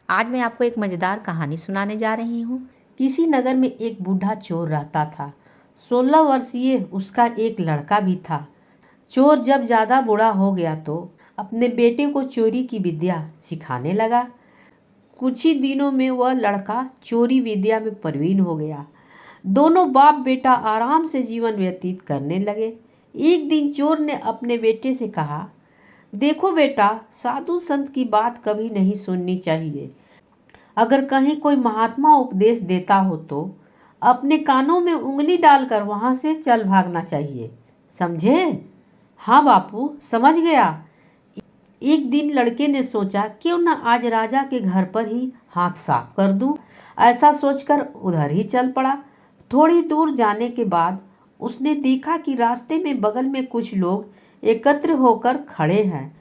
आज मैं आपको एक मज़ेदार कहानी सुनाने जा रही हूँ। किसी नगर में एक बूढ़ा चोर रहता था। 16 वर्षीय उसका एक लड़का भी था। चोर जब ज़्यादा बूढ़ा हो गया तो अपने बेटे को चोरी की विद्या सिखाने लगा। कुछ ही दिनों में वह लड़का चोरी विद्या में प्रवीण हो गया। दोनों बाप बेटा आराम से जीवन व्यतीत करने लगे। एक दिन चोर ने अपने बेटे से कहा, देखो बेटा, साधु संत की बात कभी नहीं सुननी चाहिए। अगर कहीं कोई महात्मा उपदेश देता हो तो अपने कानों में उंगली डालकर वहां से चल भागना चाहिए, समझे? हाँ बापू, समझ गया। एक दिन लड़के ने सोचा, क्यों न आज राजा के घर पर ही हाथ साफ कर दूं। ऐसा सोचकर उधर ही चल पड़ा। थोड़ी दूर जाने के बाद उसने देखा कि रास्ते में बगल में कुछ लोग एकत्र होकर खड़े हैं।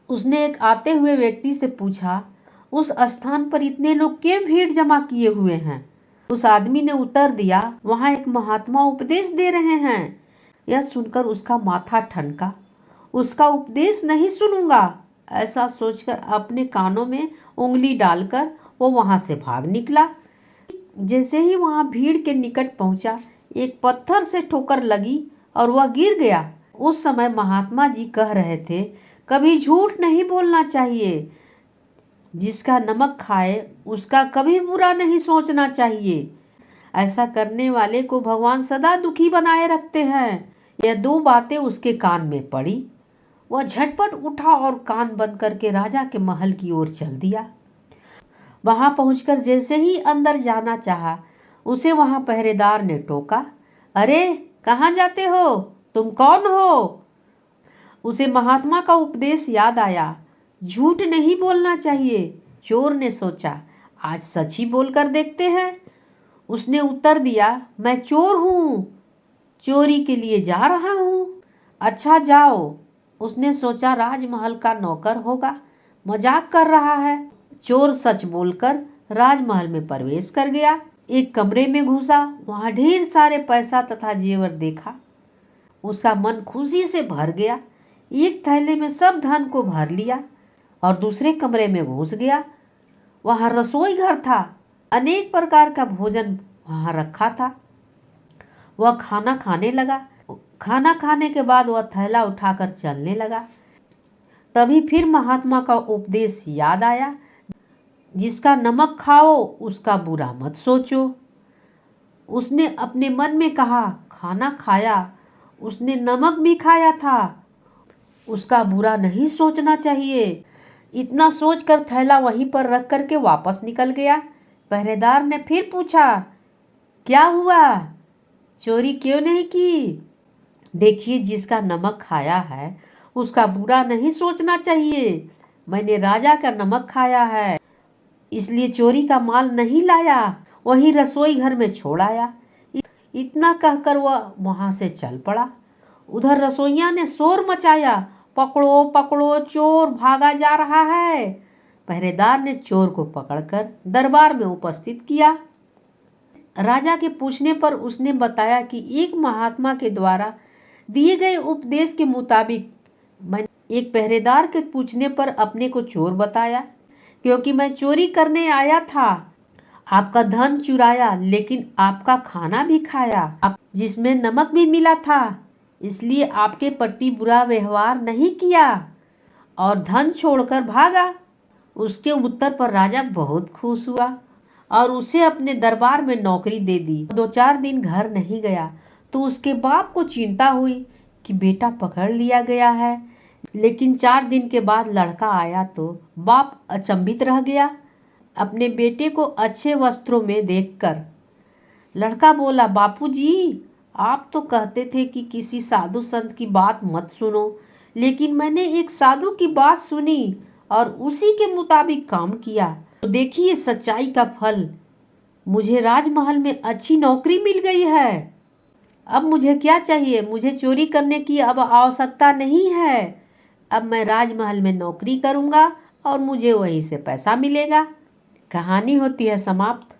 उसने एक आते हुए व्यक्ति से पूछा, उस स्थान पर इतने लोग क्यों भीड़ जमा किए हुए हैं? उस आदमी ने उत्तर दिया, वहां एक महात्मा उपदेश दे रहे हैं। यह सुनकर उसका माथा ठनका। उसका उपदेश नहीं सुनूंगा, ऐसा सोचकर अपने कानों में उंगली डालकर वो वहां से भाग निकला। जैसे ही वहां भीड़ के निकट पहुंचा, एक पत्थर से ठोकर लगी और वह गिर गया। उस समय महात्मा जी कह रहे थे, कभी झूठ नहीं बोलना चाहिए। जिसका नमक खाए उसका कभी बुरा नहीं सोचना चाहिए। ऐसा करने वाले को भगवान सदा दुखी बनाए रखते हैं। यह दो बातें उसके कान में पड़ी। वह झटपट उठा और कान बंद करके राजा के महल की ओर चल दिया। वहां पहुंचकर जैसे ही अंदर जाना चाहा, उसे वहां पहरेदार ने टोका, अरे कहाँ जाते हो? तुम कौन हो? उसे महात्मा का उपदेश याद आया, झूठ नहीं बोलना चाहिए। चोर ने सोचा, आज सच ही बोलकर देखते हैं। उसने उत्तर दिया, मैं चोर हूँ, चोरी के लिए जा रहा हूँ। अच्छा जाओ। उसने सोचा राजमहल का नौकर होगा, मजाक कर रहा है। चोर सच बोलकर राजमहल में प्रवेश कर गया। एक कमरे में घुसा, वहां ढेर सारे पैसा तथा जेवर देखा। उसका मन खुशी से भर गया। एक थैले में सब धन को भर लिया और दूसरे कमरे में घुस गया। वहां रसोई घर था। अनेक प्रकार का भोजन वहां रखा था। वह खाना खाने लगा। खाना खाने के बाद वह थैला उठाकर चलने लगा। तभी फिर महात्मा का उपदेश याद आया, जिसका नमक खाओ उसका बुरा मत सोचो। उसने अपने मन में कहा, खाना खाया, उसने नमक भी खाया था, उसका बुरा नहीं सोचना चाहिए। इतना सोचकर थैला वहीं पर रख करके वापस निकल गया। पहरेदार ने फिर पूछा, क्या हुआ? चोरी क्यों नहीं की? देखिए, जिसका नमक खाया है उसका बुरा नहीं सोचना चाहिए। मैंने राजा का नमक खाया है, इसलिए चोरी का माल नहीं लाया, वहीं रसोई घर में छोड़ आया। इतना कहकर वह वहां से चल पड़ा। उधर रसोइया ने शोर मचाया, पकड़ो पकड़ो, चोर भागा जा रहा है। पहरेदार ने चोर को पकड़कर दरबार में उपस्थित किया। राजा के पूछने पर उसने बताया कि एक महात्मा के द्वारा दिए गए उपदेश के मुताबिक मैंने एक पहरेदार के पूछने पर अपने को चोर बताया, क्योंकि मैं चोरी करने आया था। आपका धन चुराया, लेकिन आपका खाना भी खाया, जिसमें नमक भी मिला था, इसलिए आपके प्रति बुरा व्यवहार नहीं किया और धन छोड़कर भागा। उसके उत्तर पर राजा बहुत खुश हुआ और उसे अपने दरबार में नौकरी दे दी। 2-4 दिन घर नहीं गया तो उसके बाप को चिंता हुई कि बेटा पकड़ लिया गया है। लेकिन 4 दिन के बाद लड़का आया तो बाप अचंभित रह गया अपने बेटे को अच्छे वस्त्रों में देखकर। लड़का बोला, बापूजी, आप तो कहते थे कि किसी साधु संत की बात मत सुनो, लेकिन मैंने एक साधु की बात सुनी और उसी के मुताबिक काम किया। तो देखिए सच्चाई का फल, मुझे राजमहल में अच्छी नौकरी मिल गई है। अब मुझे क्या चाहिए? मुझे चोरी करने की अब आवश्यकता नहीं है। अब मैं राजमहल में नौकरी करूँगा और मुझे वहीं से पैसा मिलेगा। कहानी होती है समाप्त।